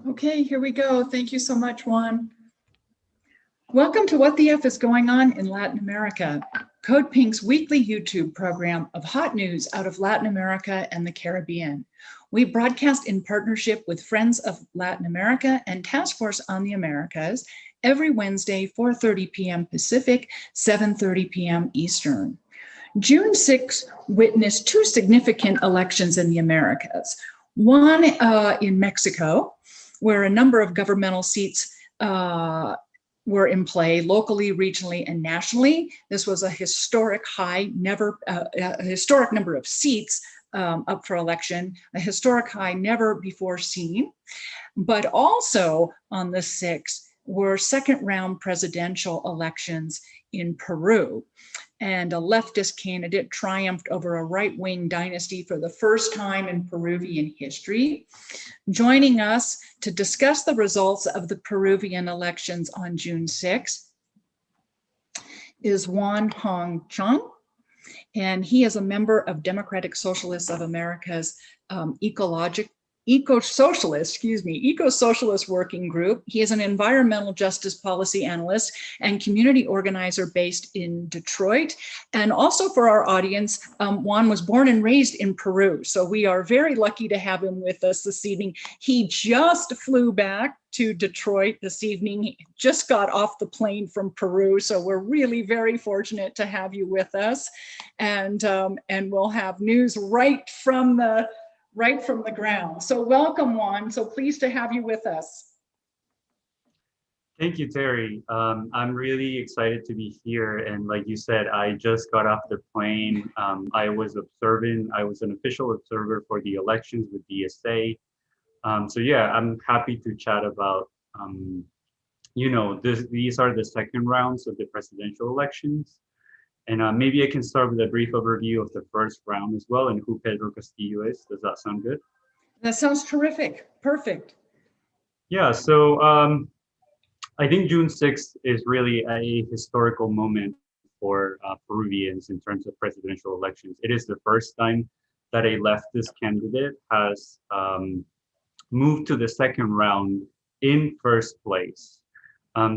Okay, here we go. Thank you so much, Juan. Welcome to What the F is Going On in Latin America, Code Pink's weekly YouTube program of hot news out of Latin America and the Caribbean. We broadcast in partnership with Friends of Latin America and Task Force on the Americas every Wednesday, 4:30 p.m. Pacific, 7:30 p.m. Eastern. June 6 witnessed two significant elections in the Americas. One in Mexico, where a number of governmental seats were in play locally, regionally, and nationally. This was a historic high, a historic number of seats up for election, a historic high never before seen. But also on the 6th were second round presidential elections in Peru. And a leftist candidate triumphed over a right-wing dynasty for the first time in Peruvian history. Joining us to discuss the results of the Peruvian elections on June 6th is Juan Jhong Chung, and he is a member of Democratic Socialists of America's eco-socialist working group. He is an environmental justice policy analyst and community organizer based in Detroit. And also for our audience, Juan was born and raised in Peru. So we are very lucky to have him with us this evening. He just flew back to Detroit this evening. He just got off the plane from Peru. So we're really very fortunate to have you with us. And we'll have news right from the ground. So welcome, Juan. So pleased to have you with us. Thank you, Terry. I'm really excited to be here. And like you said, I just got off the plane. I was an official observer for the elections with DSA. So yeah, I'm happy to chat about, these are the second rounds of the presidential elections. And maybe I can start with a brief overview of the first round as well and who Pedro Castillo is. Does that sound good? That sounds terrific. Perfect. Yeah, so I think June 6th is really a historical moment for Peruvians in terms of presidential elections. It is the first time that a leftist candidate has moved to the second round in first place.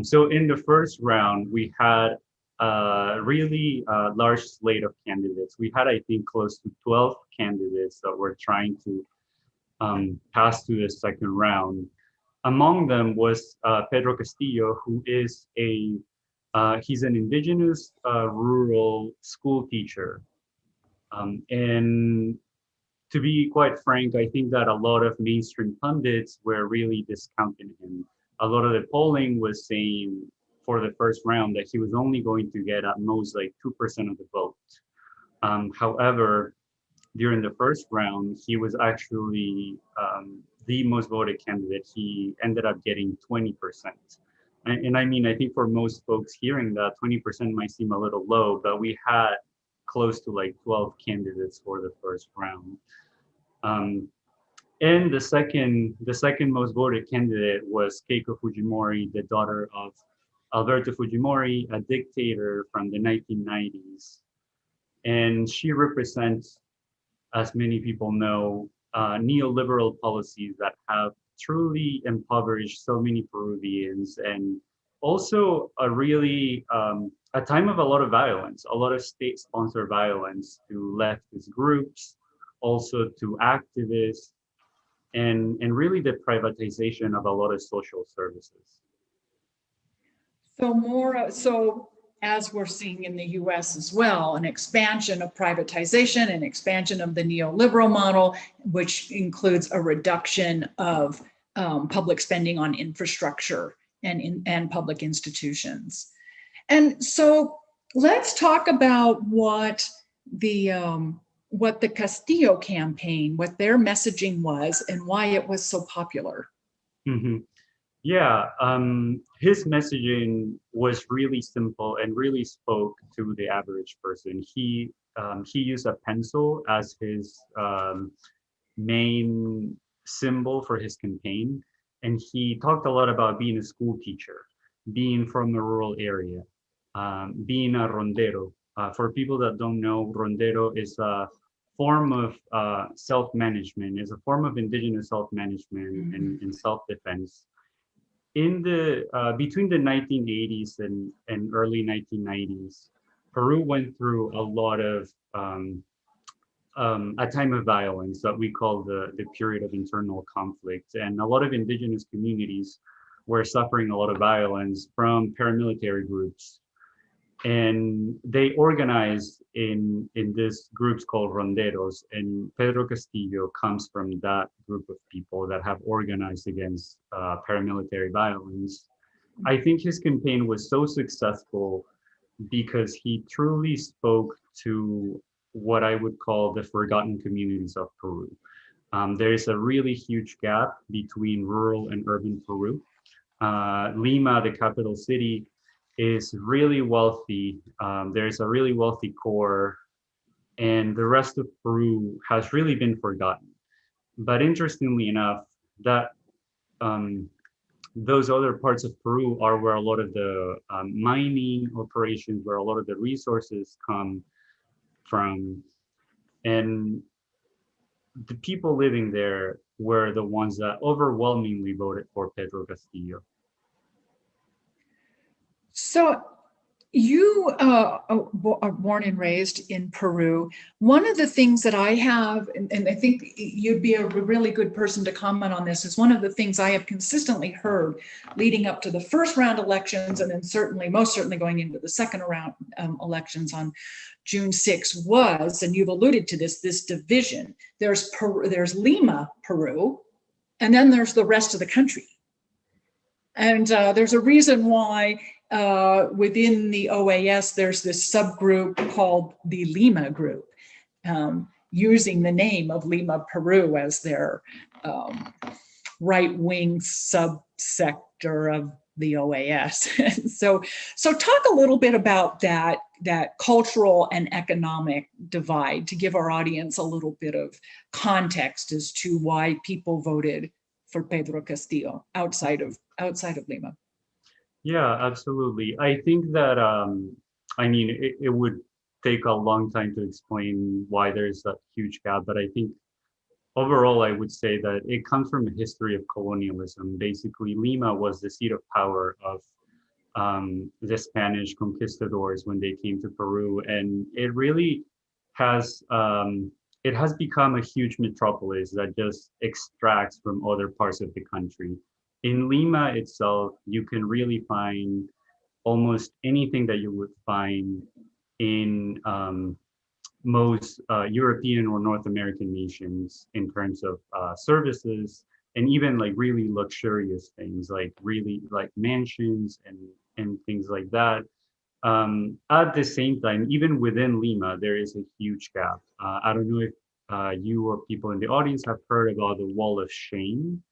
So in the first round, we had really large slate of candidates. We had, I think, close to 12 candidates that were trying to pass to the second round. Among them was Pedro Castillo, who is he's an indigenous rural school teacher. And to be quite frank, I think that a lot of mainstream pundits were really discounting him. A lot of the polling was saying for the first round that he was only going to get at most like 2% of the vote. However, during the first round, he was actually the most voted candidate. He ended up getting 20%. And I mean, I think for most folks hearing that, 20% might seem a little low, but we had close to like 12 candidates for the first round. And the second most voted candidate was Keiko Fujimori, the daughter of Alberto Fujimori, a dictator from the 1990s. And she represents, as many people know, neoliberal policies that have truly impoverished so many Peruvians, and also a really a time of a lot of violence, a lot of state-sponsored violence to leftist groups, also to activists, and really the privatization of a lot of social services. So as we're seeing in the US as well, an expansion of privatization, an expansion of the neoliberal model, which includes a reduction of public spending on infrastructure and public institutions. And so let's talk about what the Castillo campaign, what their messaging was and why it was so popular. Mm-hmm. Yeah, his messaging was really simple and really spoke to the average person. He used a pencil as his main symbol for his campaign, and he talked a lot about being a school teacher, being from a rural area, being a rondero. For people that don't know, rondero is a form of self-management, is a form of indigenous self-management and self-defense. In the between the 1980s and early 1990s, Peru went through a lot of a time of violence that we call the period of internal conflict. And a lot of indigenous communities were suffering a lot of violence from paramilitary groups. And they organized in these groups called ronderos, and Pedro Castillo comes from that group of people that have organized against paramilitary violence. I think his campaign was so successful because he truly spoke to what I would call the forgotten communities of Peru. There is a really huge gap between rural and urban Peru. Lima, the capital city, is really wealthy. There's a really wealthy core, and the rest of Peru has really been forgotten. But interestingly enough, that those other parts of Peru are where a lot of the mining operations, where a lot of the resources come from. And the people living there were the ones that overwhelmingly voted for Pedro Castillo. So you are born and raised in Peru. One of the things that I have, and I think you'd be a really good person to comment on this, is one of the things I have consistently heard leading up to the first round elections, and then certainly, most certainly going into the second round elections on June 6th was, and you've alluded to this division. There's Lima, Peru, and then there's the rest of the country. And there's a reason why within the OAS, there's this subgroup called the Lima group, using the name of Lima, Peru as their right-wing subsector of the OAS. And so talk a little bit about that cultural and economic divide to give our audience a little bit of context as to why people voted for Pedro Castillo outside of Lima. Yeah, absolutely. I think that, I mean, it would take a long time to explain why there's that huge gap, but I think overall, I would say that it comes from a history of colonialism. Basically, Lima was the seat of power of the Spanish conquistadors when they came to Peru, and it really has become a huge metropolis that just extracts from other parts of the country. In Lima itself, you can really find almost anything that you would find in most European or North American nations in terms of services, and even like really luxurious things, like really like mansions and things like that. At the same time, even within Lima, there is a huge gap. I don't know if you or people in the audience have heard about the Wall of Shame.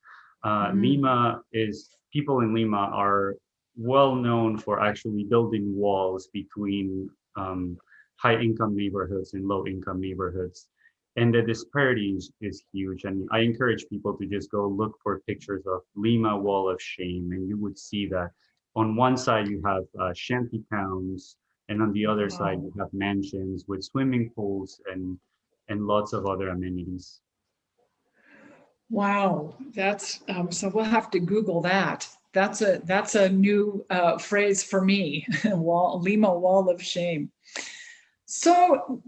People in Lima are well known for actually building walls between high-income neighborhoods and low-income neighborhoods. And the disparity is huge. And I encourage people to just go look for pictures of Lima Wall of Shame, and you would see that on one side you have shanty towns, and on the other side you have mansions with swimming pools and lots of other amenities. Wow, that's so we'll have to Google that. That's a new phrase for me. Lima Wall of Shame. So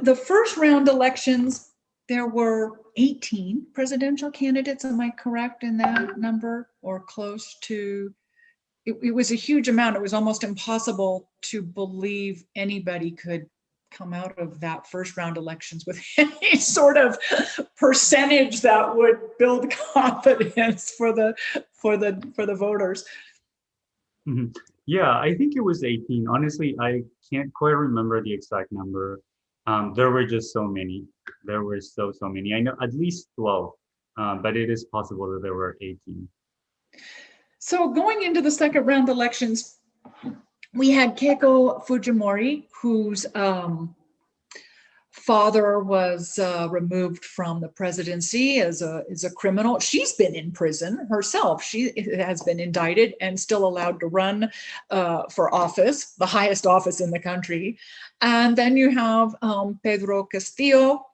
the first round elections, there were 18 presidential candidates. Am I correct in that number, or close to? It was a huge amount. It was almost impossible to believe anybody could come out of that first round elections with any sort of percentage that would build confidence for the voters. Mm-hmm. Yeah, I think it was 18. Honestly, I can't quite remember the exact number. There were just so many. There were so many. I know at least 12, but it is possible that there were 18. So going into the second round elections, we had Keiko Fujimori, who's father was removed from the presidency as a criminal. She's been in prison herself. She has been indicted and still allowed to run for office, the highest office in the country. And then you have Pedro Castillo.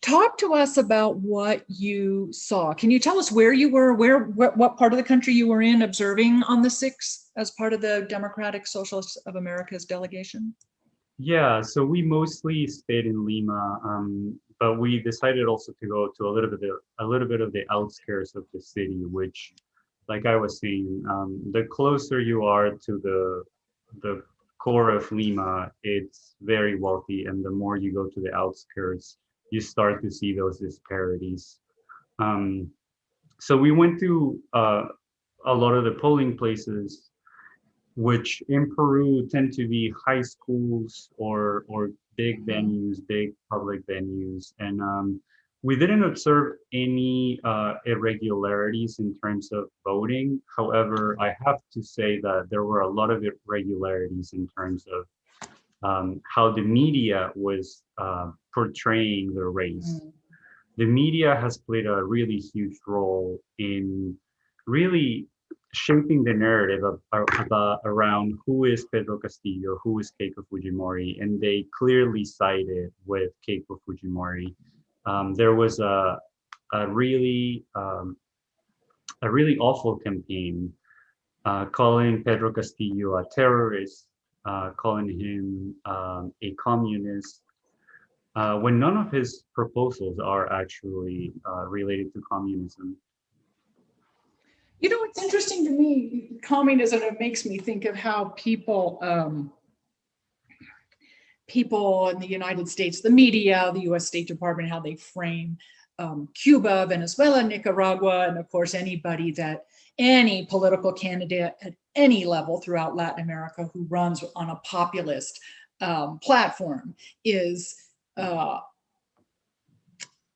Talk to us about what you saw. Can you tell us where you were, what part of the country you were in observing on the 6th as part of the Democratic Socialists of America's delegation? Yeah, so we mostly stayed in Lima, but we decided also to go to a little bit of the outskirts of the city, which, like I was saying, the closer you are to the core of Lima, it's very wealthy, and the more you go to the outskirts, you start to see those disparities. So we went to a lot of the polling places, which in Peru tend to be high schools or big venues, big public venues. And we didn't observe any irregularities in terms of voting. However, I have to say that there were a lot of irregularities in terms of how the media was portraying the race. The media has played a really huge role in really shaping the narrative around who is Pedro Castillo, who is Keiko Fujimori, and they clearly sided with Keiko Fujimori. There was a really awful campaign calling Pedro Castillo a terrorist, calling him a communist, when none of his proposals are actually related to communism. You know, it's interesting to me, communism, it makes me think of how people in the United States, the media, the US State Department, how they frame Cuba, Venezuela, Nicaragua, and of course, any political candidate at any level throughout Latin America who runs on a populist platform is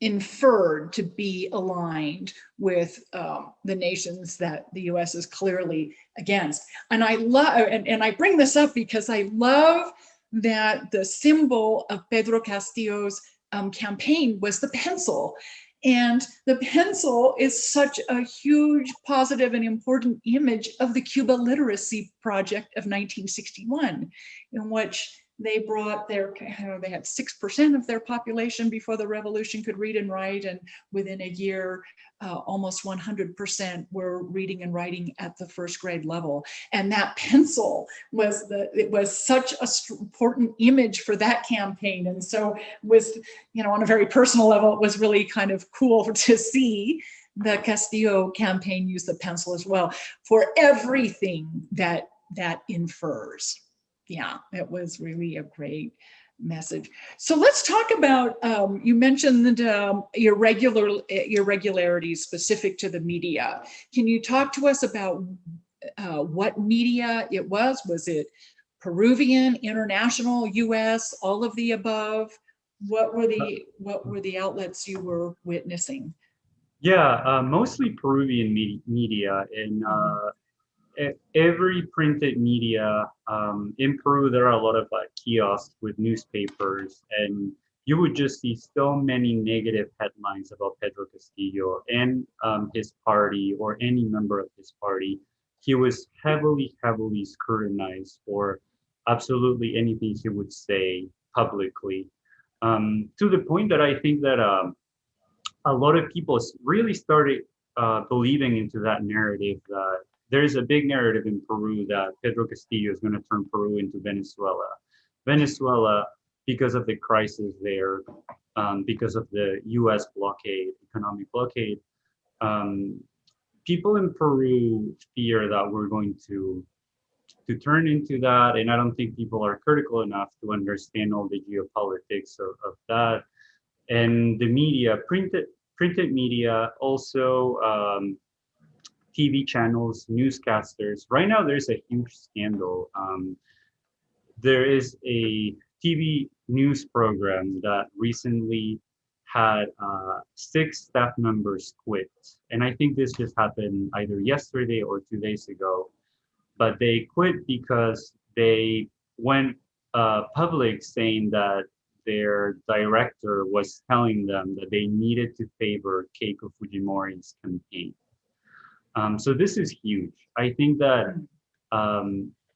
inferred to be aligned with the nations that the US is clearly against. And I love, and I bring this up because I love that the symbol of Pedro Castillo's campaign was the pencil. And the pencil is such a huge positive and important image of the Cuba Literacy Project of 1961, in which they brought they had 6% of their population before the revolution could read and write, and within a year, almost 100% were reading and writing at the first grade level. And that pencil was such an important image for that campaign. And so was, on a very personal level, it was really kind of cool to see the Castillo campaign use the pencil as well for everything that infers. Yeah, it was really a great message. So let's talk about, you mentioned irregularities specific to the media. Can you talk to us about what media it was? Was it Peruvian, international, US, all of the above? What were the outlets you were witnessing? Yeah, mostly Peruvian media, and every printed media in Peru. There are a lot of kiosks with newspapers, and you would just see so many negative headlines about Pedro Castillo and his party or any member of his party. He was heavily scrutinized for absolutely anything he would say publicly, to the point that I think that a lot of people really started believing into that narrative that there's a big narrative in Peru that Pedro Castillo is going to turn Peru into Venezuela. Venezuela, because of the crisis there, because of the US blockade, economic blockade, people in Peru fear that we're going to turn into that. And I don't think people are critical enough to understand all the geopolitics of that. And the media, printed media, also TV channels, newscasters. Right now, there's a huge scandal. There is a TV news program that recently had 6 staff members quit. And I think this just happened either yesterday or 2 days ago. But they quit because they went public saying that their director was telling them that they needed to favor Keiko Fujimori's campaign. So this is huge. I think that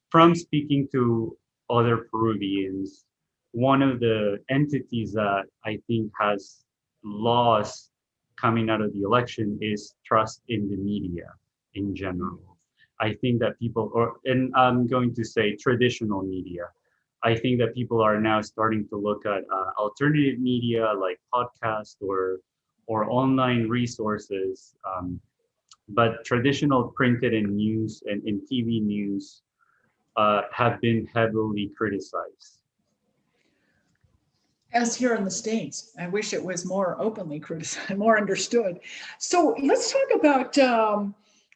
from speaking to other Peruvians, one of the entities that I think has lost coming out of the election is trust in the media in general. I think that people, and I'm going to say traditional media, I think that people are now starting to look at alternative media like podcasts or online resources. But traditional printed and news and in TV news have been heavily criticized. As here in the States, I wish it was more openly criticized, more understood. So let's talk about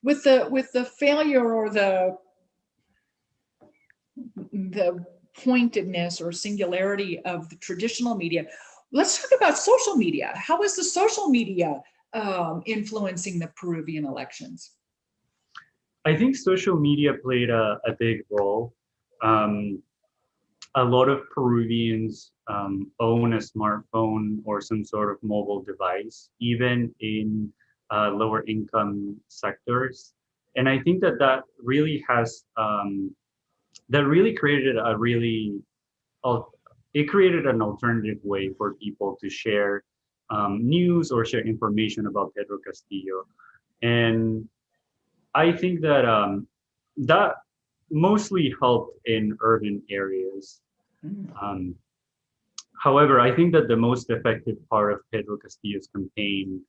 with the failure or the pointedness or singularity of the traditional media. Let's talk about social media. How is the social media influencing the Peruvian elections? I think social media played a big role. A lot of Peruvians own a smartphone or some sort of mobile device, even in lower income sectors. And I think that really has, that really created it created an alternative way for people to share news or share information about Pedro Castillo. And I think that that mostly helped in urban areas. However, I think that the most effective part of Pedro Castillo's campaign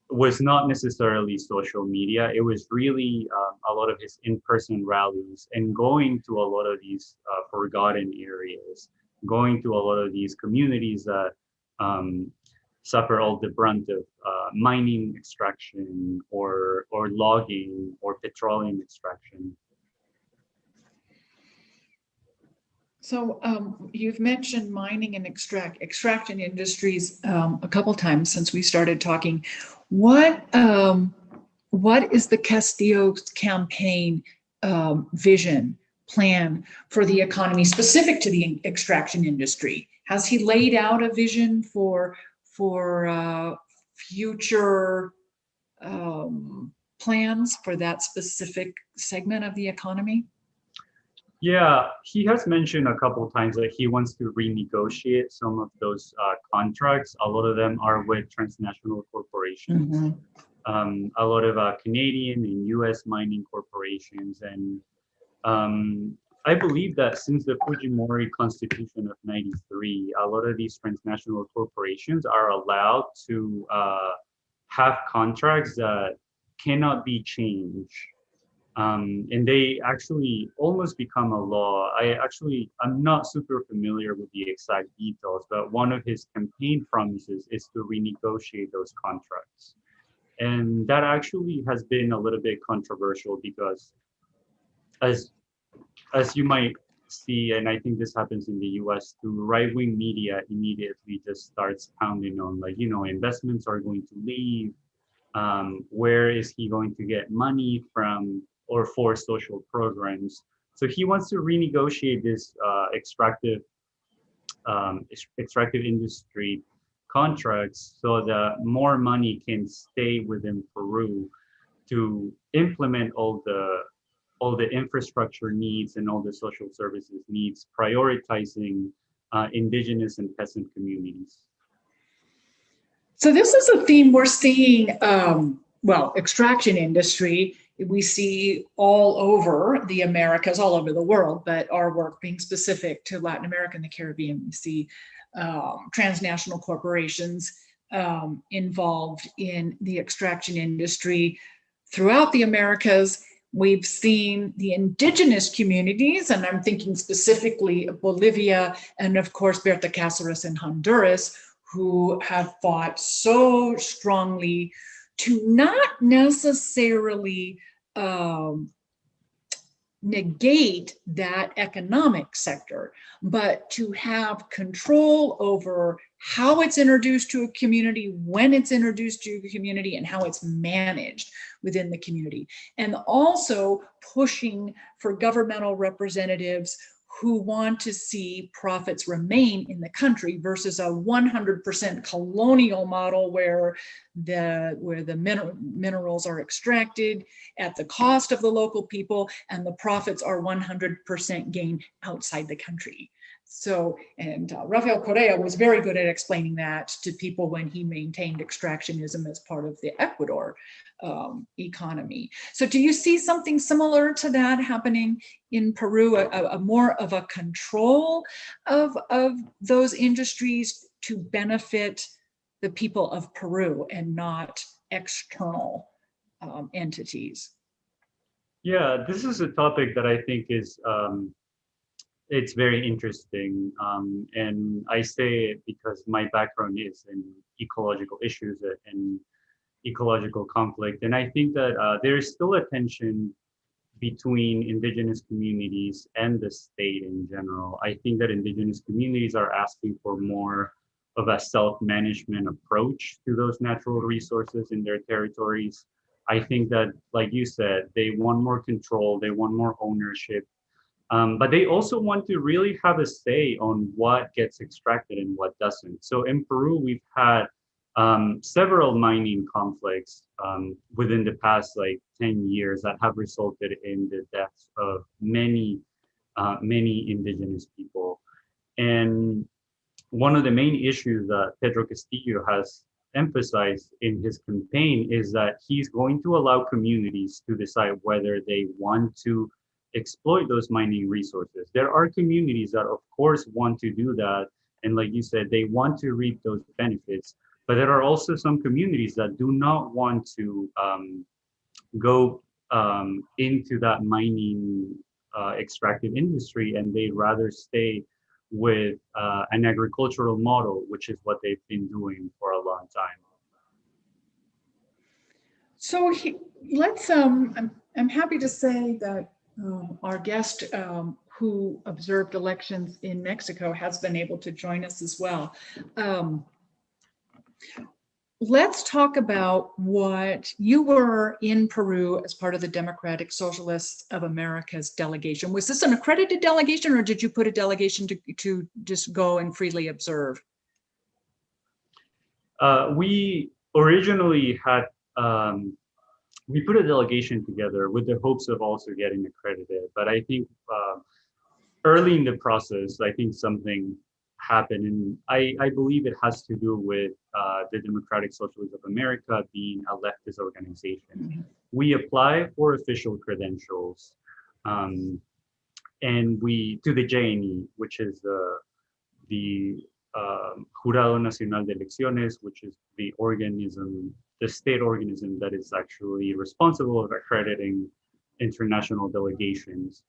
was not necessarily social media. It was really a lot of his in-person rallies and going to a lot of these forgotten areas, going to a lot of these communities that suffer all the brunt of mining extraction or logging or petroleum extraction. So you've mentioned mining and extraction industries a couple times since we started talking. What is the Castillo campaign vision, plan for the economy specific to the extraction industry? Has he laid out a vision for future plans for that specific segment of the economy? Yeah, he has mentioned a couple of times that he wants to renegotiate some of those contracts. A lot of them are with transnational corporations, a lot of Canadian and US mining corporations. And I believe that since the Fujimori Constitution of '93, a lot of these transnational corporations are allowed to have contracts that cannot be changed. And they actually almost become a law. I'm not super familiar with the exact details, but one of his campaign promises is to renegotiate those contracts. And that actually has been a little bit controversial because as you might see, and I think this happens in the US too, right-wing media immediately just starts pounding on like, investments are going to leave. Where is he going to get money from or for social programs? So he wants to renegotiate this extractive industry contracts so that more money can stay within Peru to implement all the infrastructure needs and all the social services needs, prioritizing indigenous and peasant communities. So this is a theme we're seeing, extraction industry, we see all over the Americas, all over the world, but our work being specific to Latin America and the Caribbean, we see transnational corporations involved in the extraction industry throughout the Americas. We've seen the indigenous communities, and I'm thinking specifically of Bolivia and of course Berta Cáceres in Honduras, who have fought so strongly to not necessarily negate that economic sector, but to have control over how it's introduced to a community, when it's introduced to a community, and how it's managed within the community. And also pushing for governmental representatives who want to see profits remain in the country versus a 100% colonial model where the minerals are extracted at the cost of the local people and the profits are 100% gained outside the country. So, and Rafael Correa was very good at explaining that to people when he maintained extractionism as part of the Ecuador economy. So do you see something similar to that happening in Peru, a more of a control of those industries to benefit the people of Peru and not external entities? Yeah, this is a topic that I think is it's very interesting, and I say it because my background is in ecological issues and ecological conflict, and I think that there is still a tension between indigenous communities and the state in general. I think that indigenous communities are asking for more of a self-management approach to those natural resources in their territories. I think that, like you said, they want more control, they want more ownership, but they also want to really have a say on what gets extracted and what doesn't. So in Peru, we've had several mining conflicts within the past like 10 years that have resulted in the deaths of many indigenous people. And one of the main issues that Pedro Castillo has emphasized in his campaign is that he's going to allow communities to decide whether they want to exploit those mining resources. There are communities that of course want to do that, and like you said, they want to reap those benefits, but there are also some communities that do not want to go into that mining extractive industry, and they'd rather stay with an agricultural model, which is what they've been doing for a long time. So I'm happy to say that our guest who observed elections in Mexico has been able to join us as well. Let's talk about what you were in Peru as part of the Democratic Socialists of America's delegation. Was this an accredited delegation, or did you put a delegation to just go and freely observe? We originally had, we put a delegation together with the hopes of also getting accredited. But I think early in the process, I think something happened. And I believe it has to do with the Democratic Socialists of America being a leftist organization. Mm-hmm. We apply for official credentials and to the JNE, which is the Jurado Nacional de Elecciones, which is the state organism that is actually responsible of accrediting international delegations.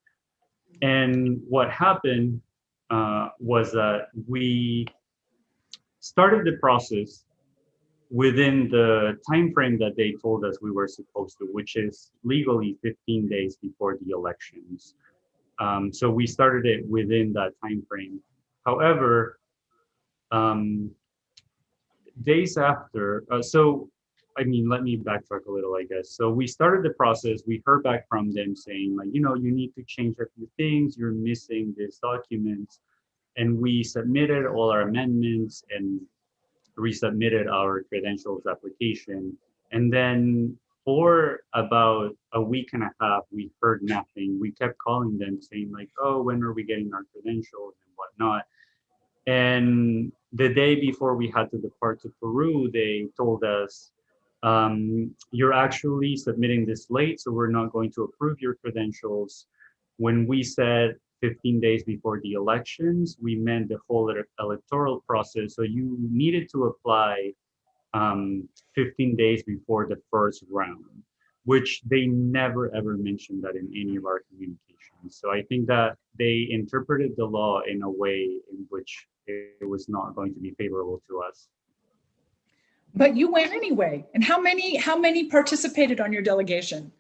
And what happened was that we started the process within the time frame that they told us we were supposed to, which is legally 15 days before the elections. So we started it within that time frame. However, days after, let me backtrack a little, I guess. So we started the process. We heard back from them saying, like, you need to change a few things. You're missing this document. And we submitted all our amendments and resubmitted our credentials application. And then for about a week and a half, we heard nothing. We kept calling them saying like, oh, when are we getting our credentials and whatnot? And the day before we had to depart to Peru, they told us, you're actually submitting this late, so we're not going to approve your credentials. When we said 15 days before the elections, we meant the whole electoral process. So you needed to apply 15 days before the first round, which they never ever mentioned that in any of our communications. So I think that they interpreted the law in a way in which it was not going to be favorable to us. But you went anyway. And how many participated on your delegation?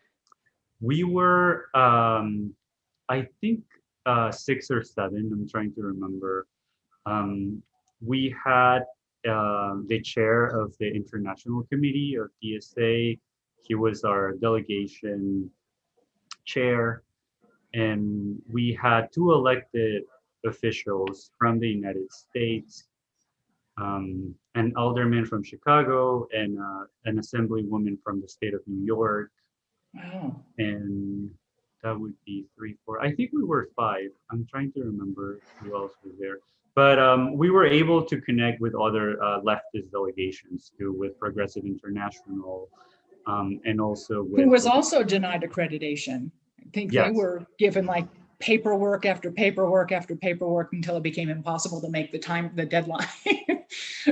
We were, I think, 6 or 7. I'm trying to remember. We had the chair of the International Committee of DSA. He was our delegation chair. and we had two elected officials from the United States, an alderman from Chicago and an assemblywoman from the state of New York, Wow. and that would be three, four. I think we were five. I'm trying to remember who else was there. But we were able to connect with other leftist delegations too, with Progressive International, and also Who with, was also denied accreditation. I think they yes, were given like paperwork after paperwork after paperwork until it became impossible to make the deadline.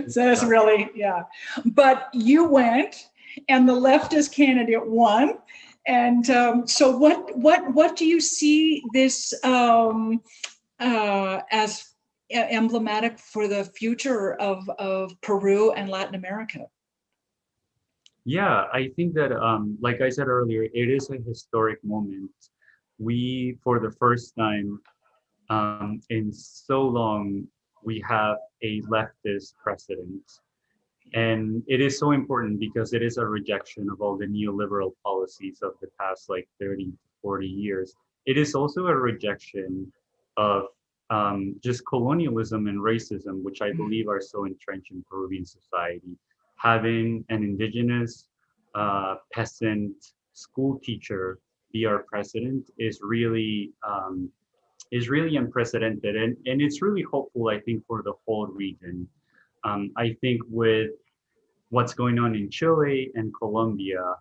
So that's really, yeah. But you went and the leftist candidate won. And so what do you see this as emblematic for the future of Peru and Latin America? yeah, I think that, like I said earlier, it is a historic moment. We, for the first time in so long, we have a leftist president. And it is so important because it is a rejection of all the neoliberal policies of the past like 30 to 40 years. It is also a rejection of just colonialism and racism, which I believe are so entrenched in Peruvian society. Having an indigenous peasant school teacher be our president is really unprecedented, and it's really hopeful, I think, for the whole region. I think with what's going on in Chile and Colombia,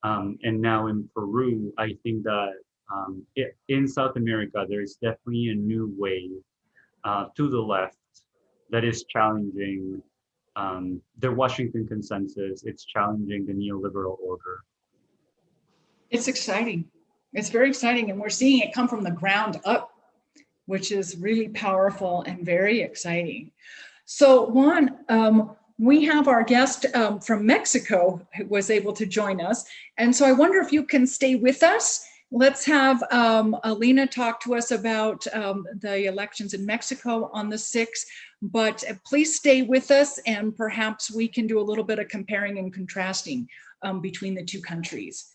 and now in Peru, I think that in South America, there's definitely a new wave to the left that is challenging the Washington consensus. It's challenging the neoliberal order. It's exciting. It's very exciting. And we're seeing it come from the ground up, which is really powerful and very exciting. So Juan, we have our guest from Mexico who was able to join us. And so I wonder if you can stay with us. Let's have Alina talk to us about the elections in Mexico on the 6th, but please stay with us and perhaps we can do a little bit of comparing and contrasting between the two countries.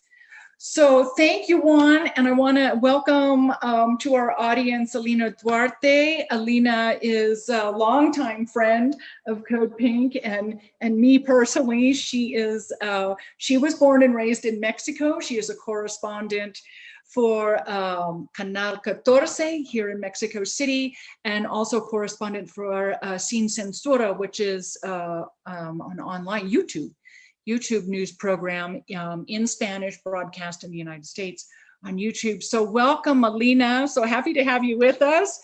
So thank you, Juan, and I want to welcome to our audience Alina Duarte. Alina is a longtime friend of Code Pink and me personally. She was born and raised in Mexico. She is a correspondent for Canel Catorce here in Mexico City, and also correspondent for Sin Censure, which is an online YouTube news program in Spanish, broadcast in the United States on YouTube. So welcome, Alina. So happy to have you with us.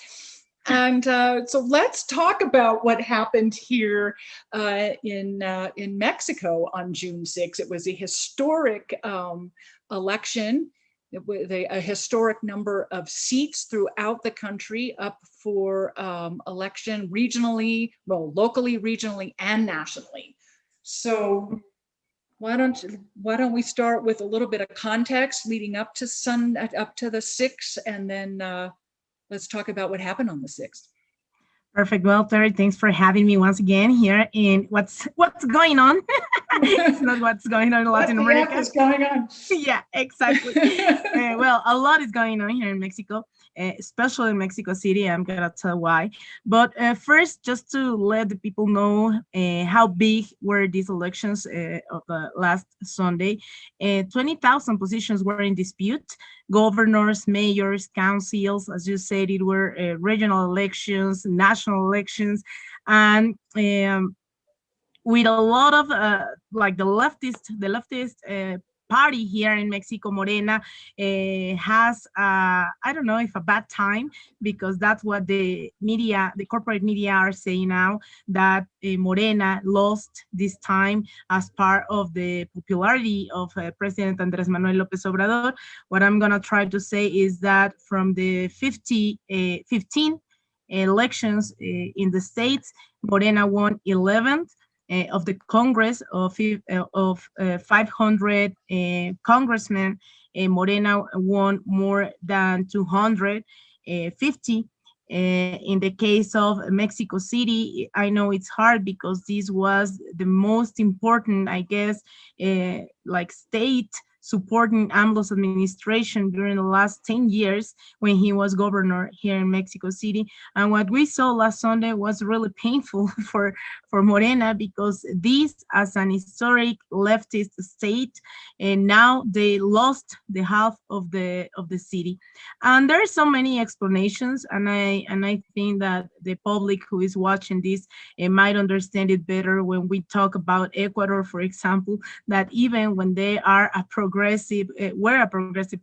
And so let's talk about what happened here in Mexico on June 6th. It was a historic election with a historic number of seats throughout the country up for election regionally, well, locally, regionally, and nationally. So why don't we start with a little bit of context leading up to the 6th, and then let's talk about what happened on the 6th. Perfect. Well, Terry, thanks for having me once again here in what's going on. It's not what's going on in Latin America. What's going on? Yeah, exactly. Well, a lot is going on here in Mexico, especially in Mexico City. I'm gonna tell why. But first, just to let the people know how big were these elections of the last Sunday. 20,000 positions were in dispute. Governors, mayors, councils, as you said, it were regional elections, national elections, and with a lot of like the leftist party here in Mexico, Morena, has I don't know if a bad time, because that's what the corporate media are saying now, that Morena lost this time as part of the popularity of President Andrés Manuel López Obrador. What I'm gonna try to say is that from the 15 elections in the states, Morena won 11th. Of the Congress of 500 congressmen, Morena won more than 250. In the case of Mexico City, I know it's hard because this was the most important, I guess, like state supporting AMLO's administration during the last 10 years when he was governor here in Mexico City. And what we saw last Sunday was really painful for Morena, because this, as an historic leftist state, and now they lost the half of the city. And there are so many explanations, and I think that the public who is watching this might understand it better when we talk about Ecuador, for example, that even when they are a progressive, was a progressive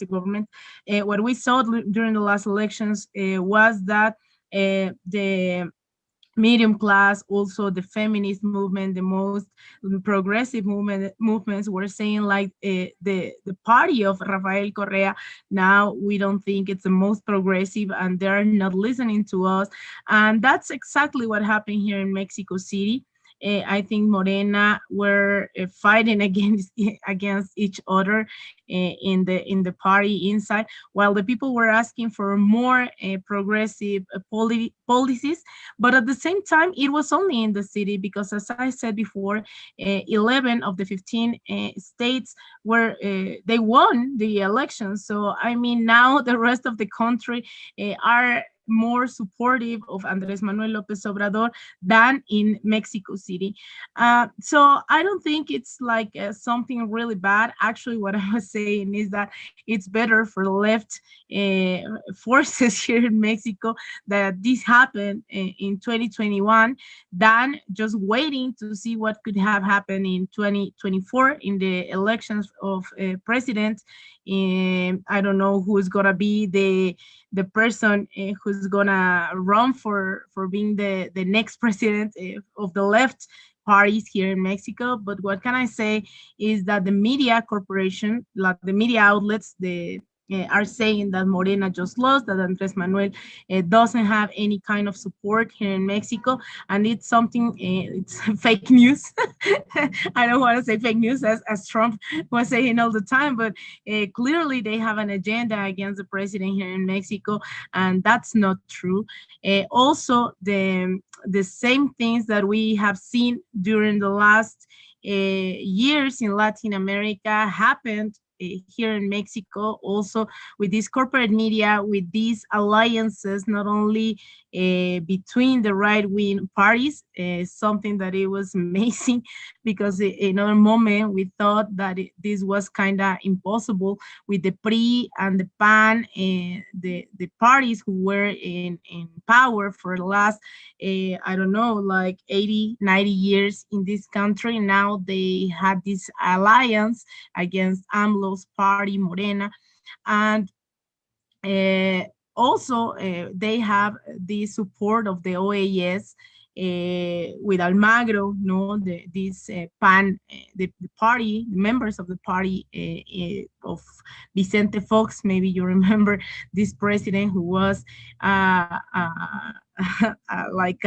government, what we saw during the last elections was that the medium class, also the feminist movement, the most progressive movements were saying, like, the party of Rafael Correa, now we don't think it's the most progressive and they're not listening to us. And that's exactly what happened here in Mexico City. I think Morena were fighting against each other in the party inside, while the people were asking for more progressive policies. But at the same time, it was only in the city, because, as I said before, 11 of the 15 states were they won the election. So I mean, now the rest of the country are more supportive of Andrés Manuel López Obrador than in Mexico City. So I don't think it's like something really bad. Actually, what I was saying is that it's better for the left forces here in Mexico that this happened in 2021 than just waiting to see what could have happened in 2024 in the elections of president. I don't know who's gonna be the person who's gonna run for being the next president of the left parties here in Mexico. But what can I say is that the media corporation, like the media outlets, are saying that Morena just lost, that Andrés Manuel doesn't have any kind of support here in Mexico, and it's something, it's fake news. I don't want to say fake news as Trump was saying all the time, but clearly they have an agenda against the president here in Mexico, and that's not true. Also, the same things that we have seen during the last years in Latin America happened here in Mexico, also with this corporate media, with these alliances, not only between the right-wing parties, something that it was amazing, because in another moment we thought that this was kind of impossible with the PRI and the PAN, the parties who were in power for the last, I don't know, like 80, 90 years in this country. Now they had this alliance against AMLO's party, Morena, and also they have the support of the OAS with Almagro, no, this PAN, the party, members of the party of Vicente Fox. Maybe you remember this president who was like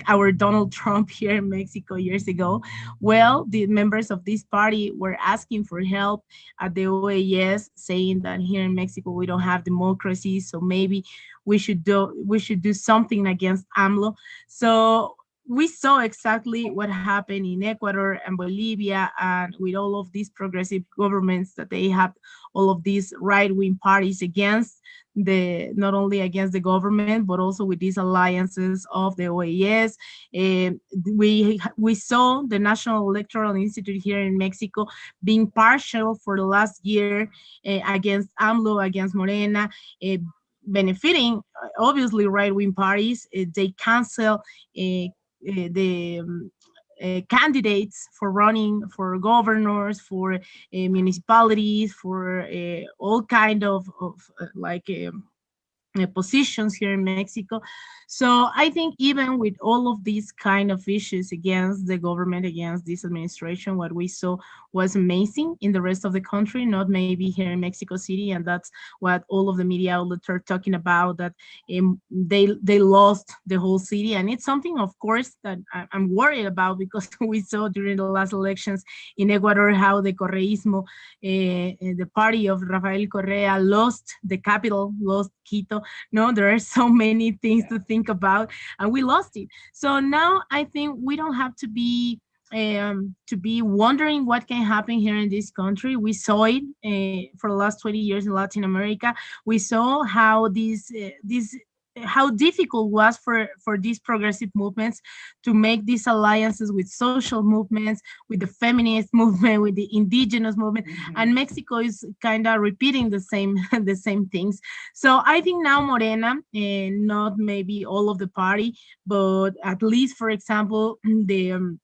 our Donald Trump here in Mexico years ago. Well, the members of this party were asking for help at the OAS, saying that here in Mexico we don't have democracy, so maybe we should do something against AMLO. So we saw exactly what happened in Ecuador and Bolivia, and with all of these progressive governments, that they have all of these right-wing parties against not only against the government, but also with these alliances of the OAS. We saw the National Electoral Institute here in Mexico being partial for the last year against AMLO, against Morena, benefiting obviously right-wing parties. They cancel the candidates for running for governors, for municipalities, for all kind of positions here in Mexico. So I think even with all of these kind of issues against the government, against this administration, what we saw was amazing in the rest of the country, not maybe here in Mexico City. And that's what all of the media outlets are talking about, that they lost the whole city. And it's something, of course, that I'm worried about, because we saw during the last elections in Ecuador how the Correísmo, the party of Rafael Correa, lost the capital, lost Quito. No, there are so many things to think about, and we lost it. So now I think we don't have to be to be wondering what can happen here in this country. We saw it for the last 20 years in Latin America. We saw how these how difficult was for these progressive movements to make these alliances with social movements, with the feminist movement, with the indigenous movement, and Mexico is kind of repeating the same the same things. So I think now Morena, not maybe all of the party, but at least, for example, the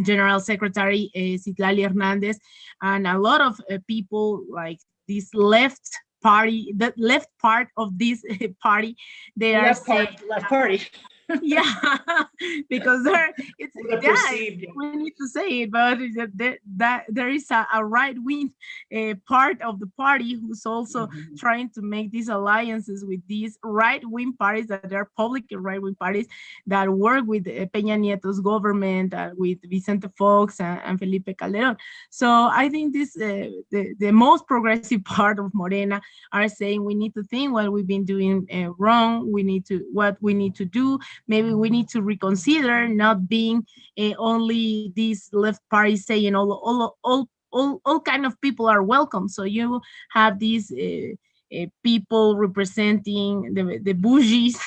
General Secretary Citlali Hernandez, and a lot of people like this left party, the left part of this party, they are saying, left party. yeah, because there it's perceived, yeah. we need to say it, but that there is a right wing part of the party who's also trying to make these alliances with these right wing parties that are public right wing parties that work with Peña Nieto's government, with Vicente Fox and Felipe Calderón. So I think this the most progressive part of Morena are saying we need to think what we've been doing wrong. What we need to do. Maybe we need to reconsider not being only these left parties saying all kind of people are welcome. So you have these people representing the bougies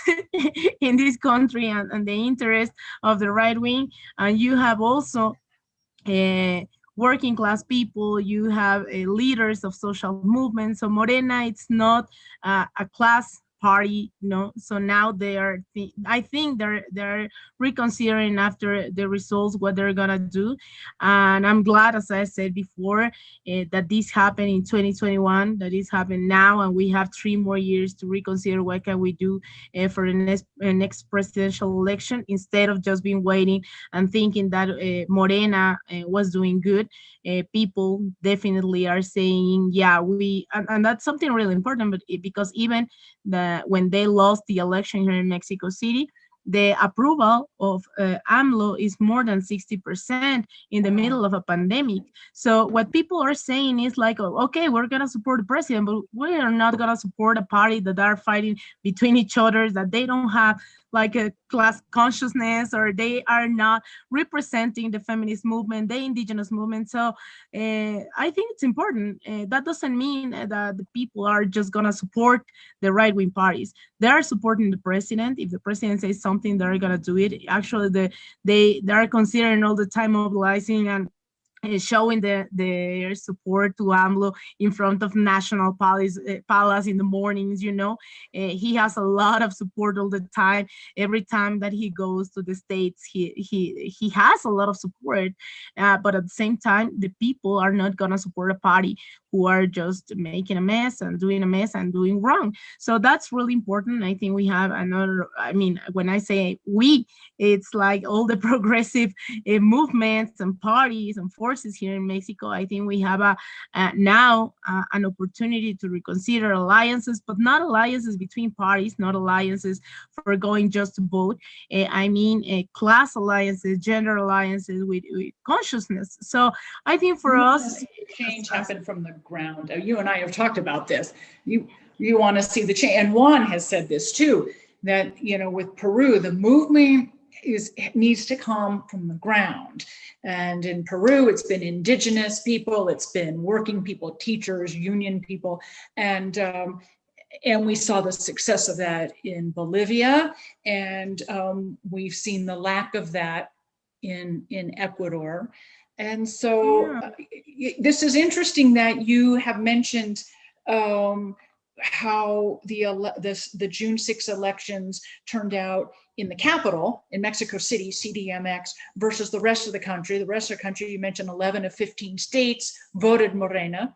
in this country and the interest of the right wing, and you have also working class people, you have leaders of social movements. So Morena, it's not a class party, so now I think they're reconsidering after the results what they're gonna do, and I'm glad, as I said before, that this happened in 2021, that this happened now, and we have 3 more years to reconsider what can we do for the next presidential election, instead of just being waiting and thinking that Morena was doing good. People definitely are saying, yeah, and that's something really important, but because even when they lost the election here in Mexico City, the approval of AMLO is more than 60% in the middle of a pandemic. So what people are saying is like, okay, we're going to support the president, but we are not going to support a party that are fighting between each other, that they don't have like a class consciousness, or they are not representing the feminist movement, the indigenous movement. So I think it's important. That doesn't mean that the people are just going to support the right-wing parties. They are supporting the president. If the president says something, they're going to do it. Actually, they are considering all the time mobilizing and showing their support to AMLO in front of National Palace in the mornings. He has a lot of support all the time. Every time that he goes to the States, he has a lot of support. But at the same time, the people are not gonna support a party who are just making a mess and doing wrong. So that's really important. I think we have when I say we, it's like all the progressive movements and parties and forces here in Mexico. I think we have now an opportunity to reconsider alliances, but not alliances between parties, not alliances for going just to vote. Class alliances, gender alliances with consciousness. So I think for us, change happen from the ground. You and I have talked about this. You want to see the change, and Juan has said this too, that with Peru, the movement needs to come from the ground. And in Peru, it's been indigenous people, it's been working people, teachers, union people, and we saw the success of that in Bolivia, and we've seen the lack of that in Ecuador. And so this is interesting that you have mentioned how the June 6 elections turned out in the capital, in Mexico City, CDMX, versus the rest of the country. The rest of the country, you mentioned 11 of 15 states voted Morena.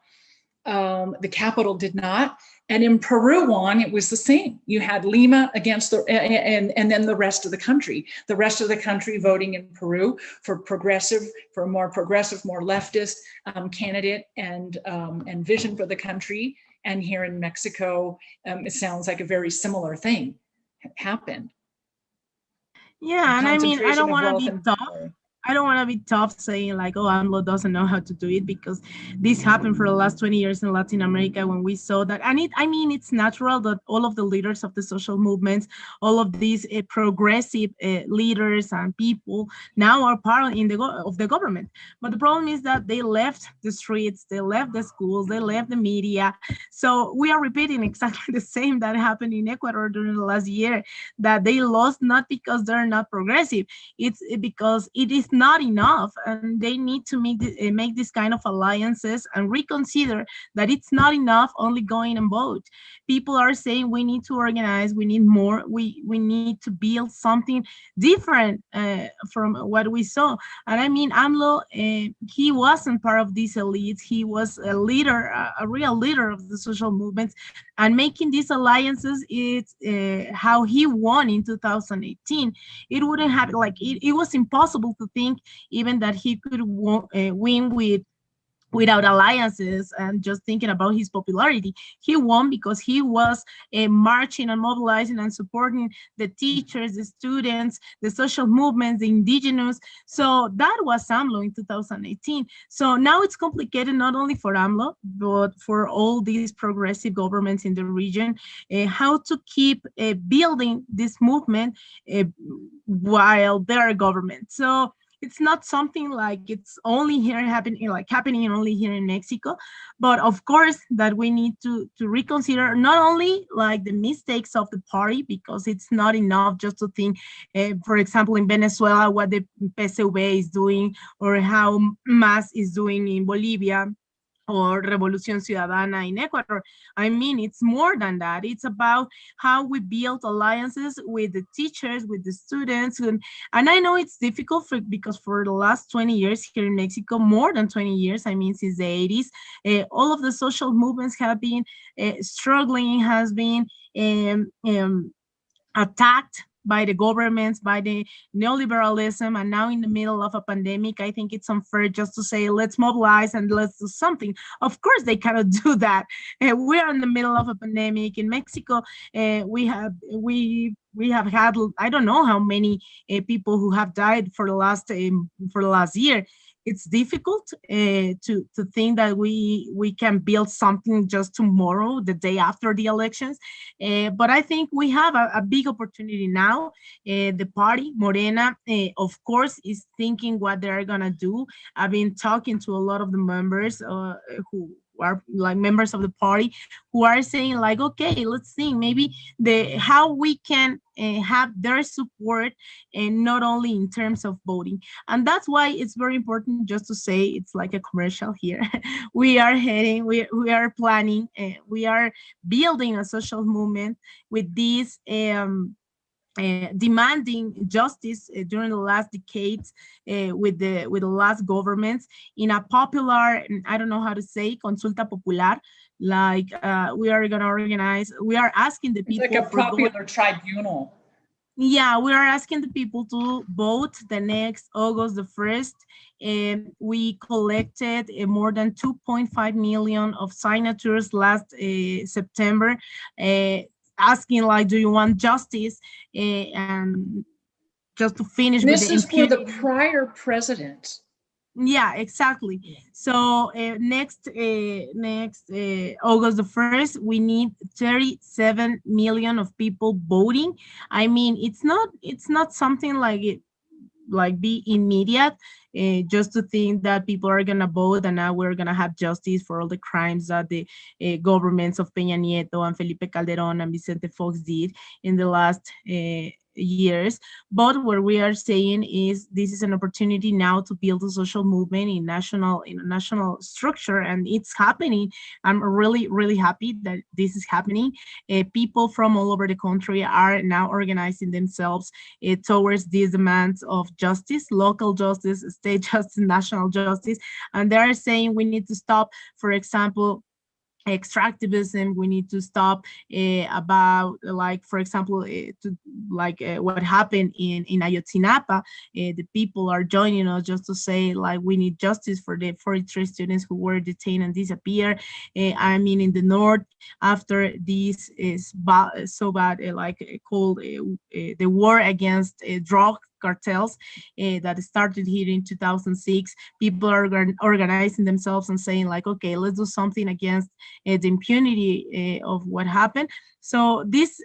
The capital did not. And in Peru, Juan, it was the same. You had Lima against and then the rest of the country. The rest of the country voting in Peru for a more progressive, more leftist candidate and vision for the country. And here in Mexico, it sounds like a very similar thing happened. Yeah, and I don't want to be tough. I don't want to be tough saying like, oh, AMLO doesn't know how to do it, because this happened for the last 20 years in Latin America when we saw that. And I mean, it's natural that all of the leaders of the social movements, all of these progressive leaders and people now are part of the government. But the problem is that they left the streets, they left the schools, they left the media. So we are repeating exactly the same that happened in Ecuador during the last year, that they lost not because they're not progressive, it's because it is not enough, and they need to make this kind of alliances and reconsider that it's not enough only going and vote. People are saying we need to organize, we need more, we need to build something different from what we saw. And I mean, AMLO, he wasn't part of these elites. He was a leader, a real leader of the social movements, and making these alliances, it's how he won in 2018. It wouldn't have, like, it was impossible to think even that he could win without alliances and just thinking about his popularity. He won because he was marching and mobilizing and supporting the teachers, the students, the social movements, the indigenous. So that was AMLO in 2018. So now it's complicated not only for AMLO, but for all these progressive governments in the region, how to keep building this movement while they're government. So it's not something like it's only here happening only here in Mexico, but of course that we need to reconsider not only like the mistakes of the party, because it's not enough just to think, for example, in Venezuela, what the PSV is doing, or how MAS is doing in Bolivia, or Revolución Ciudadana in Ecuador. I mean, it's more than that. It's about how we build alliances with the teachers, with the students. And I know it's difficult because for the last 20 years here in Mexico, more than 20 years, I mean, since the 80s, all of the social movements have been struggling, has been attacked by the governments, by the neoliberalism, and now in the middle of a pandemic, I think it's unfair just to say, let's mobilize and let's do something. Of course, they cannot do that. We're in the middle of a pandemic. In Mexico, we have had, I don't know how many people who have died for the last year. It's difficult to think that we can build something just tomorrow, the day after the elections. But I think we have a big opportunity now. The party, Morena, of course, is thinking what they're going to do. I've been talking to a lot of the members who are like members of the party, who are saying like, okay, let's think maybe how we can have their support, and not only in terms of voting. And that's why it's very important just to say, it's like a commercial here. We are planning, we are building a social movement with these demanding justice during the last decades, with the last governments, in a popular, I don't know how to say, consulta popular, like we are going to organize, we are asking the people, it's like a popular tribunal. Yeah, we are asking the people to vote the next August the 1st. We collected more than 2.5 million of signatures last September, asking like, do you want justice? And just to finish with this is for the prior president. Yeah, exactly. So next August the 1st, we need 37 million of people voting. I mean, it's not something like it be immediate, just to think that people are gonna vote and now we're gonna have justice for all the crimes that the governments of Peña Nieto and Felipe Calderón and Vicente Fox did in the last years. But what we are saying is this is an opportunity now to build a social movement in a national structure, and it's happening. I'm really, really happy that this is happening. People from all over the country are now organizing themselves towards these demands of justice, local justice, state justice, national justice, and they are saying we need to stop, for example, extractivism. We need to stop about, like, for example, what happened in Ayotzinapa. The people are joining us just to say like we need justice for the 43 students who were detained and disappeared. I mean, in the north, after this is so bad, called the war against cartels that started here in 2006. People are organizing themselves and saying like, okay, let's do something against the impunity of what happened. So this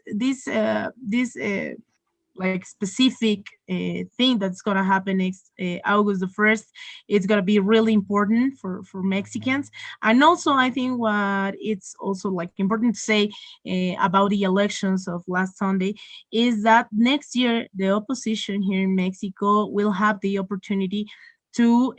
like specific thing that's going to happen next August the 1st, it's going to be really important for Mexicans. And also I think what it's also like important to say about the elections of last Sunday is that next year the opposition here in Mexico will have the opportunity to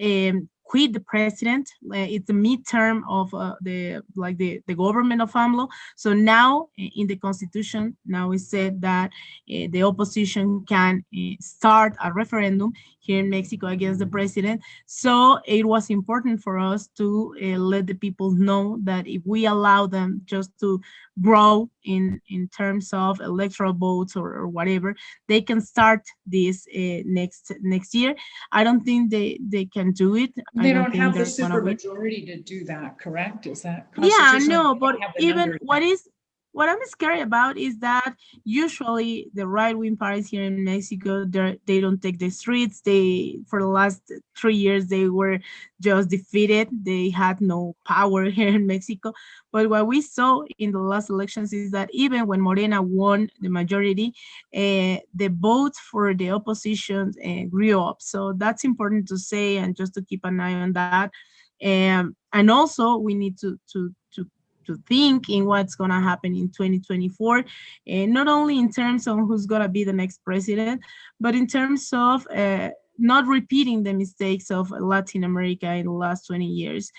quit the president. It's the midterm of the government of AMLO. So now in the constitution, now it said that the opposition can start a referendum here in Mexico against the president. So it was important for us to let the people know that if we allow them just to grow in terms of electoral votes or whatever, they can start this next year. I don't think they can do it. They don't have the supermajority to do that, correct? Is that yeah, no, but even what I'm scared about is that usually the right-wing parties here in Mexico, they don't take the streets. For the last 3 years, they were just defeated. They had no power here in Mexico. But what we saw in the last elections is that even when Morena won the majority, the votes for the opposition grew up. So that's important to say and just to keep an eye on that. And also we need to think in what's going to happen in 2024, and not only in terms of who's going to be the next president, but in terms of not repeating the mistakes of Latin America in the last 20 years.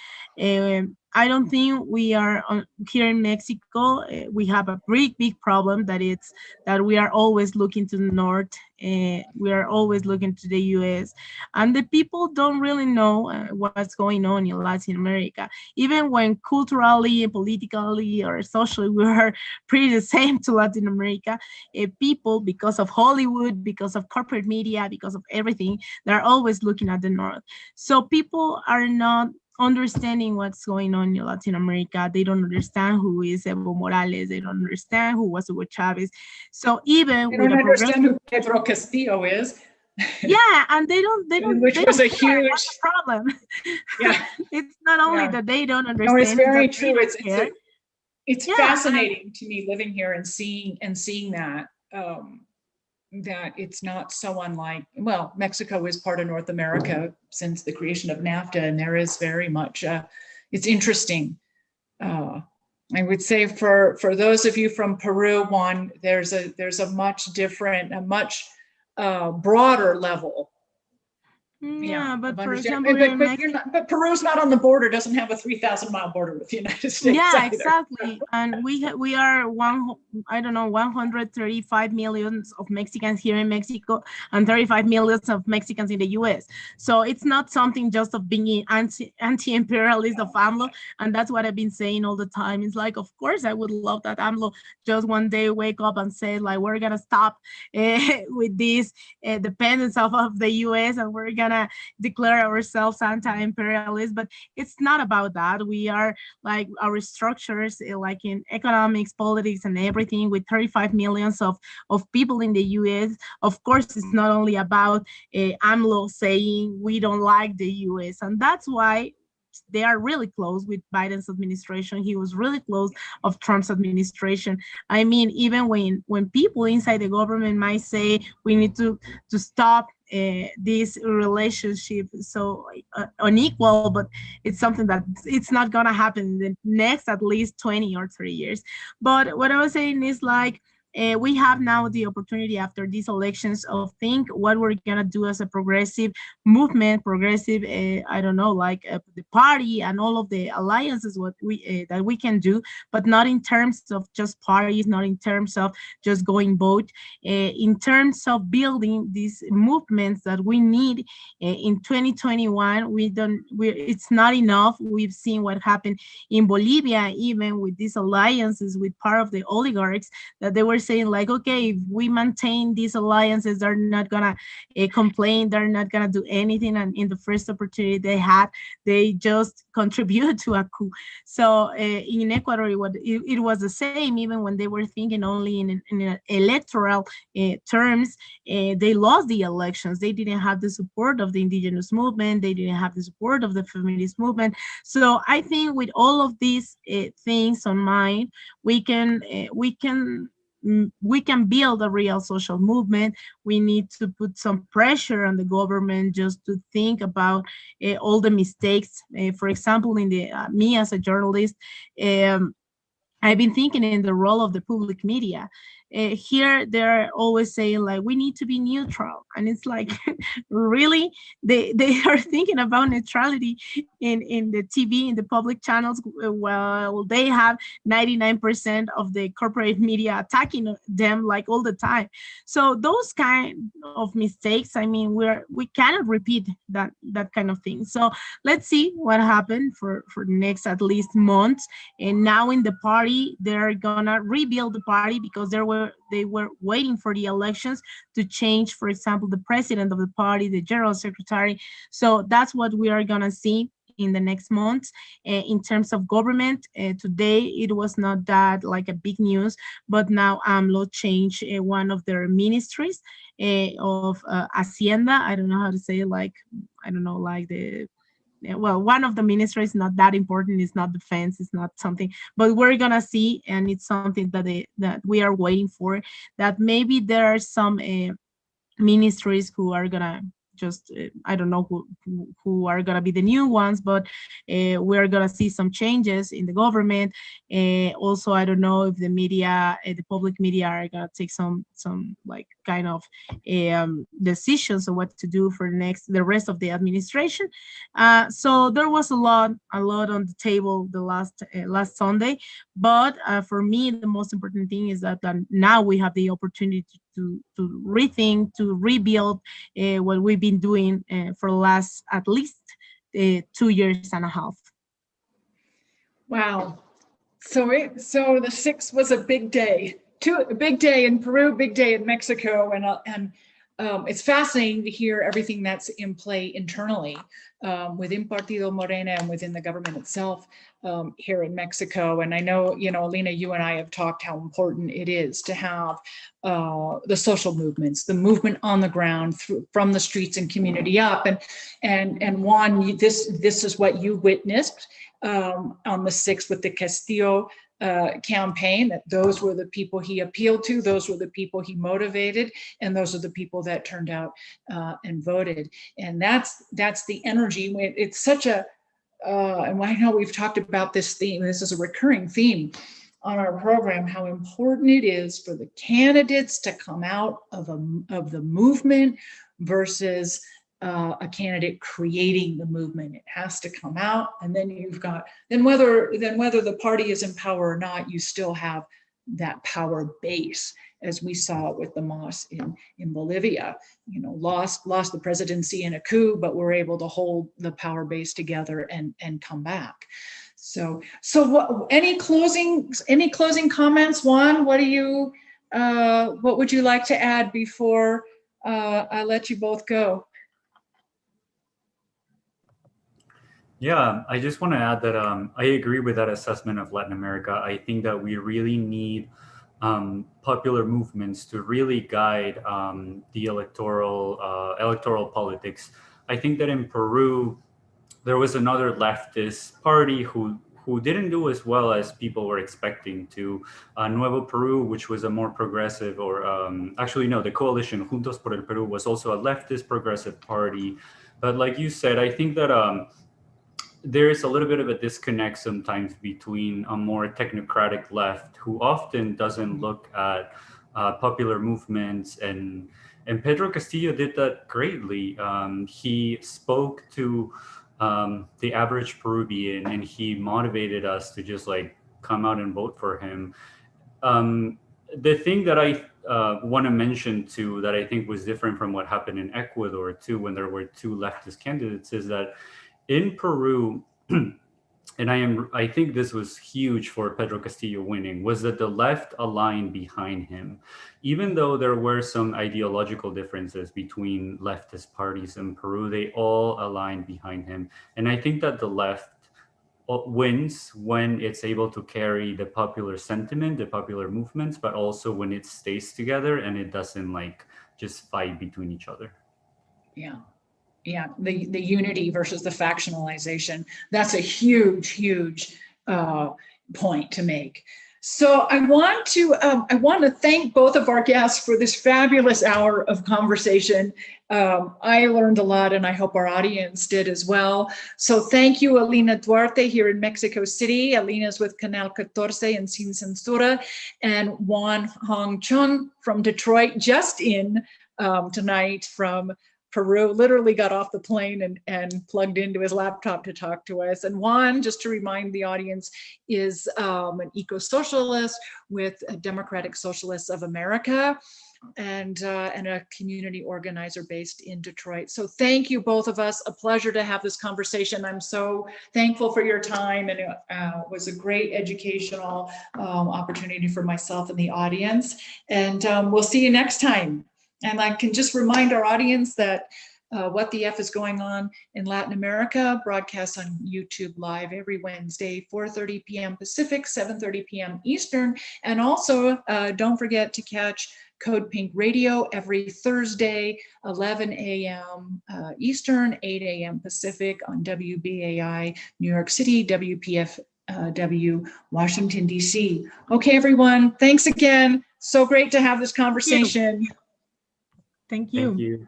I don't think we are here in Mexico. We have a big problem that we are always looking to the north. We are always looking to the U.S. and the people don't really know what's going on in Latin America. Even when culturally, politically, or socially we are pretty the same to Latin America, people, because of Hollywood, because of corporate media, because of everything, they're always looking at the north. So people are not understanding what's going on in Latin America. They don't understand who is Evo Morales. They don't understand who was Hugo Chavez. So even they don't understand who Pedro Castillo is. Yeah, and they don't which was a huge problem. Yeah, it's not only that they don't understand. No, it's very true. It's yeah, fascinating to me living here and seeing that. That it's not so unlike, well, Mexico is part of North America since the creation of NAFTA, and there is very much, it's interesting. I would say for those of you from Peru, Juan, there's a much different, a much broader level. Yeah, but for example, but Peru's not on the border, doesn't have a 3,000-mile border with the United States. Yeah, either. Exactly. And we are 135 millions of Mexicans here in Mexico and 35 millions of Mexicans in the US. So it's not something just of being anti-imperialist of AMLO. And that's what I've been saying all the time. It's like, of course, I would love that AMLO just one day wake up and say, like, we're going to stop with this dependence of the US, and we're going to declare ourselves anti-imperialist. But it's not about that. We are like our structures, like in economics, politics, and everything, with 35 millions of people in the US. Of course, it's not only about AMLO saying we don't like the US, and that's why they are really close with Biden's administration. He was really close of Trump's administration. I mean, even when people inside the government might say we need to stop this relationship so unequal, but it's something that it's not gonna happen in the next at least 20 or 30 years. But what I was saying is like, we have now the opportunity after these elections of think what we're gonna do as a progressive movement, I don't know, like the party and all of the alliances what we that we can do, but not in terms of just parties, not in terms of just going vote, in terms of building these movements that we need in 2021. It's not enough. We've seen what happened in Bolivia, even with these alliances with part of the oligarchs, that they were saying like, okay, if we maintain these alliances, they're not gonna complain, they're not gonna do anything. And in the first opportunity they had, they just contributed to a coup. So in Ecuador, it was the same. Even when they were thinking only in electoral terms, they lost the elections. They didn't have the support of the indigenous movement. They didn't have the support of the feminist movement. So I think with all of these things on mind, we can build a real social movement. We need to put some pressure on the government just to think about all the mistakes. For example, in the me as a journalist, I've been thinking in the role of the public media. Here, they're always saying like, we need to be neutral. And it's like, really? They are thinking about neutrality in the TV, in the public channels. Well, they have 99% of the corporate media attacking them like all the time. So those kind of mistakes, I mean, we cannot repeat that kind of thing. So let's see what happened for the next at least months. And now in the party, they're gonna rebuild the party because they were waiting for the elections to change, for example, the president of the party, the general secretary. So that's what we are gonna see in the next months. In terms of government, today it was not that like a big news, but now AMLO changed one of their ministries of Hacienda. I don't know how to say it, like, I don't know, like well, one of the ministries, not that important. It's not defense, it's not something, but we're gonna see, and it's something that we are waiting for, that maybe there are some ministries who are gonna just I don't know who are gonna be the new ones, but we're gonna see some changes in the government. Also, I don't know if the media, the public media, are gonna take some like kind of decisions on what to do for the rest of the administration. So there was a lot on the table the last Sunday, but for me the most important thing is that now we have the opportunity to rethink, to rebuild what we've been doing for the last at least 2 years and a half. Wow. So the 6th was a big day. A big day in Peru, big day in Mexico, and it's fascinating to hear everything that's in play internally within Partido Morena and within the government itself here in Mexico. And I know, Alina, you and I have talked how important it is to have the social movements, the movement on the ground from the streets and community up. And Juan, this is what you witnessed on the 6th with the Castillo campaign, that those were the people he appealed to, those were the people he motivated, and those are the people that turned out and voted. And that's the energy. It's such a, and I know we've talked about this theme, this is a recurring theme on our program, how important it is for the candidates to come out of the movement versus a candidate creating the movement. It has to come out, and then whether the party is in power or not, you still have that power base, as we saw with the MAS in Bolivia. Lost the presidency in a coup, but were able to hold the power base together and come back. So what, any closing comments, Juan? What would you like to add before I let you both go? Yeah, I just want to add that I agree with that assessment of Latin America. I think that we really need popular movements to really guide the electoral politics. I think that in Peru, there was another leftist party who didn't do as well as people were expecting to. Nuevo Peru, which was a more progressive, or actually no, the coalition Juntos por el Perú was also a leftist progressive party. But like you said, I think that there is a little bit of a disconnect sometimes between a more technocratic left, who often doesn't look at popular movements, and Pedro Castillo did that greatly. He spoke to the average Peruvian, and he motivated us to just like come out and vote for him. The thing that I want to mention too, that I think was different from what happened in Ecuador too, when there were two leftist candidates, is that in Peru, and I think this was huge for Pedro Castillo winning, was that the left aligned behind him. Even though there were some ideological differences between leftist parties in Peru, they all aligned behind him. And I think that the left wins when it's able to carry the popular sentiment, the popular movements, but also when it stays together and it doesn't like just fight between each other. Yeah. Yeah, the unity versus the factionalization. That's a huge point to make. So I want to thank both of our guests for this fabulous hour of conversation. I learned a lot, and I hope our audience did as well. So thank you, Alina Duarte here in Mexico City. Alina's with Canel Catorce and Sin Censure, and Juan Jhong Chung from Detroit, just in tonight from Peru, literally got off the plane and plugged into his laptop to talk to us. And Juan, just to remind the audience, is an eco-socialist with Democratic Socialists of America and a community organizer based in Detroit. So thank you, both of us. A pleasure to have this conversation. I'm so thankful for your time, and it was a great educational opportunity for myself and the audience. And we'll see you next time. And I can just remind our audience that What the F is going on in Latin America broadcasts on YouTube Live every Wednesday, 4:30 p.m. Pacific, 7:30 p.m. Eastern. And also don't forget to catch Code Pink Radio every Thursday, 11 a.m. Eastern, 8 a.m. Pacific on WBAI New York City, WPF Washington, D.C. Okay, everyone, thanks again. So great to have this conversation. Thank you. Thank you.